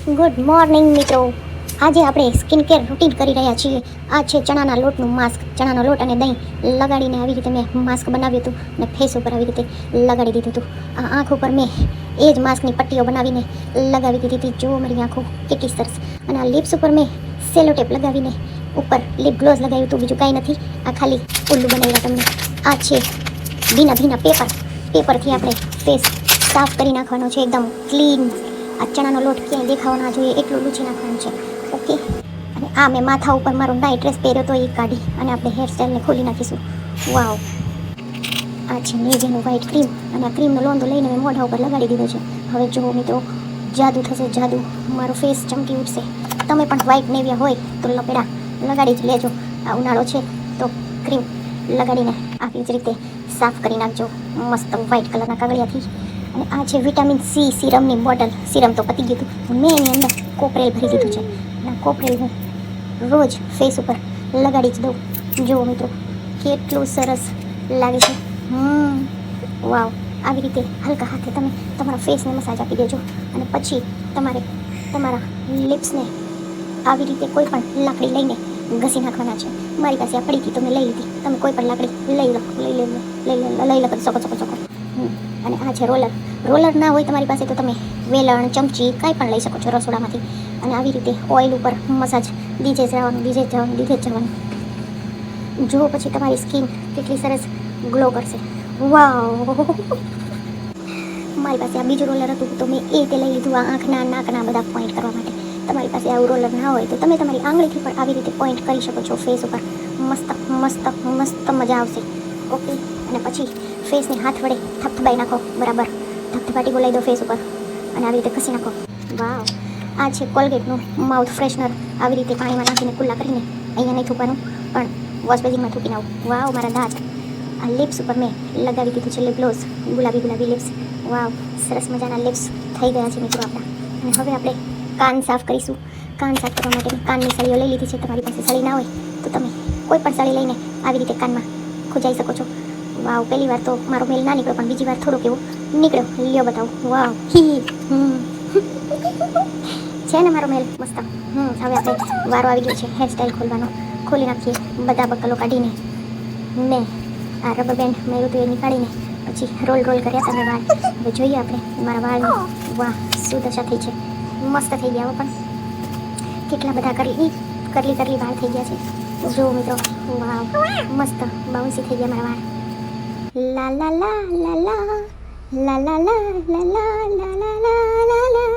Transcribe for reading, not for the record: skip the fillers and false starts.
Good morning મિત્રો. આજે આપણે સ્કિન કેર રૂટીન કરી રહ્યા છીએ. આ છે ચણાના લોટનું માસ્ક. ચણાનો લોટ અને દહીં લગાડીને આવી રીતે મેં માસ્ક બનાવ્યું હતું અને ફેસ ઉપર આવી રીતે લગાડી દીધું હતું. આ આંખ ઉપર મેં એ જ માસ્કની પટ્ટીઓ બનાવીને લગાવી દીધી હતી. જુઓ મારી આંખો કેટલી સરસ. અને આ લિપ્સ ઉપર મેં સેલો ટેપ લગાવીને ઉપર લિપ ગ્લોઝ લગાવ્યું હતું. બીજું કાંઈ નથી. આ ખાલી ઉલ્લું બનાવ્યા તમને. આ છે ભીના પેપરથી આપણે ફેસ સાફ કરી નાખવાનો છે એકદમ ક્લીન. આ ચણાનો લોટ ક્યાંય દેખાવો ના જોઈએ એટલું લૂછી નાખવાનું છે. ઓકે. અને આ મેં માથા ઉપર મારો નાઇટ ડ્રેસ પહેર્યો તો એ કાઢી અને આપણે હેરસ્ટાઈલને ખોલી નાખીશું. વાવ. આ છે નેવીનું વ્હાઇટ ક્રીમ અને આ ક્રીમનો લોંદો લઈને મેં મોઢા ઉપર લગાડી દીધો છે. હવે જુઓ મિત્રો, જાદુ થશે જાદુ. મારો ફેસ ચમકી ઉઠશે. તમે પણ વ્હાઇટ નેવિયા હોય તો લપેડા લગાડી જ લેજો. આ ઉનાળો છે તો ક્રીમ લગાડીને આવી જ રીતે સાફ કરી નાખજો મસ્ત વ્હાઇટ કલરના કાગળિયાથી. અને આ છે વિટામિન સી સિરમની બોટલ. સિરમ તો પતી ગયું હતું. મેં એની અંદર કોપરેલ ભરી દીધું છે. અને કોપરેલ હું રોજ ફેસ ઉપર લગાડી જ દઉં. જુઓ મિત્રો કેટલું સરસ લાગે છે. વાવ. આવી રીતે હલકા હાથે તમે તમારા ફેસને મસાજ આપી દેજો. અને પછી તમારે તમારા લિપ્સને આવી રીતે કોઈ પણ લાકડી લઈને ઘસી નાખવાના છે. મારી પાસે આ પડી હતી તો મેં લઈ લીધી. તમે કોઈ પણ લાકડી લઈ શકો. અને આ છે રોલર ના હોય તમારી પાસે તો તમે વેલણ ચમચી કાંઈ પણ લઈ શકો છો રસોડામાંથી. અને આવી રીતે ઓઇલ ઉપર મસાજ દીધે જવાનું. જુઓ પછી તમારી સ્કિન કેટલી સરસ ગ્લો કરશે. વાવ. મારી પાસે આ બીજું રોલર હતું તો મેં એ તે લઈ લીધું આ આંખના નાકના બધા પોઈન્ટ કરવા માટે. તમારી પાસે આવું રોલર ના હોય તો તમે તમારી આંગળીથી પણ આવી રીતે પોઈન્ટ કરી શકો છો ફેસ ઉપર. મસ્ત મજા આવશે. ઓકે. અને પછી ફેસને હાથ વડે થપથપાઈ નાખો બરાબર. થપથપાટી બોલાવી દો ફેસ ઉપર અને આવી રીતે ઘસી નાખો. વાવ. આ છે કોલગેટનું માઉથ ફ્રેશનર. આવી રીતે પાણીમાં નાખીને કુલ્લા કરીને અહીંયા નહીં થૂકવાનું પણ વોશ બેઝિંગમાં થૂકીને આવું. વાવ મારા દાંત. આ લિપ્સ ઉપર મેં લગાવી દીધું છે લિપ ગ્લોઝ. ગુલાબી લિપ્સ. વાવ. સરસ મજાના લિપ્સ થઈ ગયા છે મિત્રો આપણા. અને હવે આપણે કાન સાફ કરીશું. કાન સાફ કરવા માટે કાનની સળીઓ લઈ લીધી છે. તમારી પાસે સળી ના હોય તો તમે કોઈ પણ સળી લઈને આવી રીતે કાનમાં ખોજાઈ શકો છો. વાવ. પહેલી વાર તો મારો મેલ ના નીકળ્યો પણ બીજી વાર થોડોક એવો નીકળ્યો. લ્યો બતાવું. વાવ. છે ને મારો મેલ મસ્ત. હવે આપણે વારો આવી ગયો છે હેરસ્ટાઈલ ખોલવાનો. ખોલી નાખીએ બધા બકલો કાઢીને. મેં આ રબર બેન્ડ મેળવ્યું હતું એ નીકાળીને પછી રોલ કર્યા હતા મેં વાળ. હવે જોઈએ આપણે મારા વાળ. વાહ શું દશા થઈ છે. મસ્ત થઈ ગયા પણ કેટલા બધા કરલી વાળ થઈ ગયા છે. જુઓ મિત્રો. વાવ. મસ્ત બાઉન્સી થઈ ગયા મારા વાળ. લા લા લા લા લા લા લા લા લા લા લા લા લા લા લા.